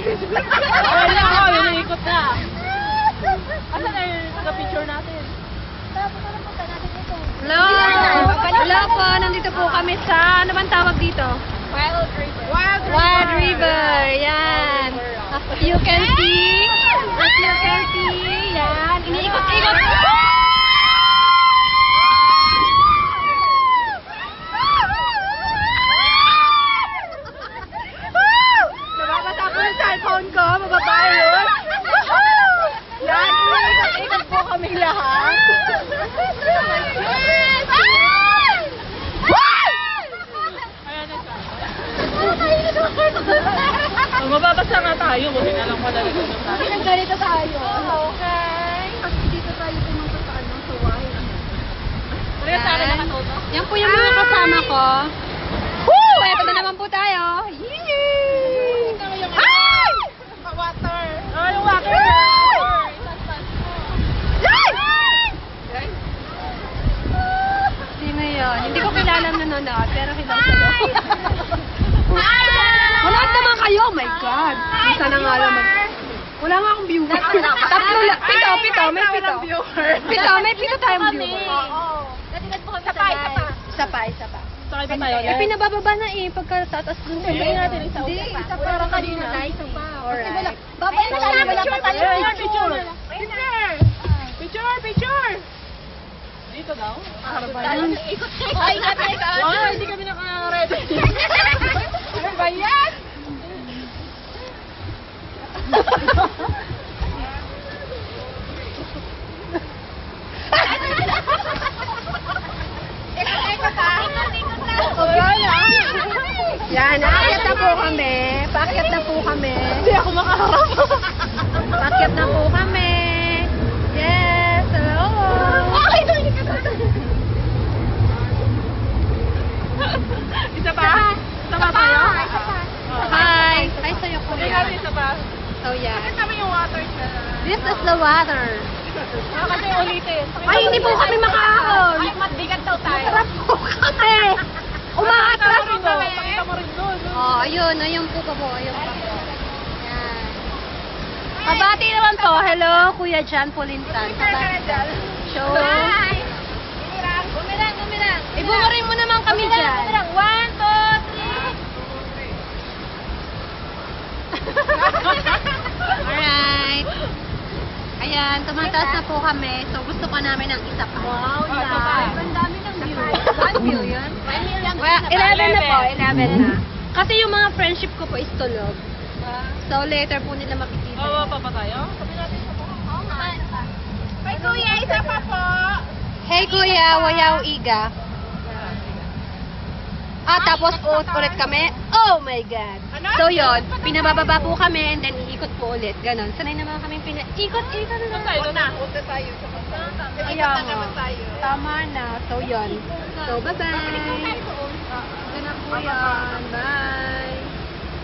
Wala ako, iniikot na. Asa na yung taga-picture natin? Hello! Hello po, nandito po kami sa, ano bang tawag dito? Wild River. Wild River, yan. As you can see, yan, iniikot-ikot. Nababasa po yung cellphone ko, mababa yun. Yan, iniikot-ikot po kami lahat. Ang mababasa nga tayo, buti na lang pala rin ng tayo. Ganito tayo. Okay. Kasi dito tayo pumunta sa ano, sa wine. Parehas sa akin nakatoto. Yan po yung mga kasama ko. Woo! Eto na naman po tayo. Yee! Ay! Water. Oh, yung water. Sino yun? Hindi ko kilala ang nanonood, pero kilala ko. Manood naman kayo! Oh my God! Isa na nga naman. Wala nga akong viewer. Tatlo lang. Pito. May pito. May pito tayong viewer. Isa pa. Sakay pa tayo. Eh, pinabababa na eh. Pagkatatas dun sa Sabihin natin isa. Hindi, isa pa. Parang kanina. Alright. Babay na tayo. Wala pa tayo. Picture. Dito daw? Para ba yun? Ay, teka. Hindi kami naka-ready. Ano ba yan? Yan, aakyat na po kami. Paakyat na po kami. Hindi ako makaharap. Paakyat na po kami. Yes, hello. Isa pa? Isa pa tayo? Hi. Hi sa'yo po Hindi yan. natin isa pa. So, yan. Kami yung water siya. This is the water. Kasi ulitin. Ay, hindi po kami makaahon. Ay, matigat daw tayo. Sarap po kami. Umaatras po. Pakita mo rin doon. Oh, ayun po po. Ayun pa po. Yan. Pabati naman po. Hello, Kuya Jan Polintan. Pabati. Show. Bumirang. Ibumarin mo naman kami dyan. 1, 2, 3. Alright. Ayan, tumataas na po kami. So, gusto pa namin ng isa pa. Wow, nice. Ang dami ng view. 1 million? 11 na po, 11 na. Kasi yung mga friendship ko po is tulog. So, later po nila makikita. Oo, pa tayo? Sabi natin isa pa. Ay, kuya, isa pa po. Hey Kuya, wayaw iga. Tapos ulit kami. Oh my God. So yon, pinabababa po kami and then iikot po ulit. Ganon. Sanay naman kami ikot-ikot na. Tayo na. Punta tayo. Kaya nga. Tama na. So yon. So bye-bye. Ito na po yan. Bye.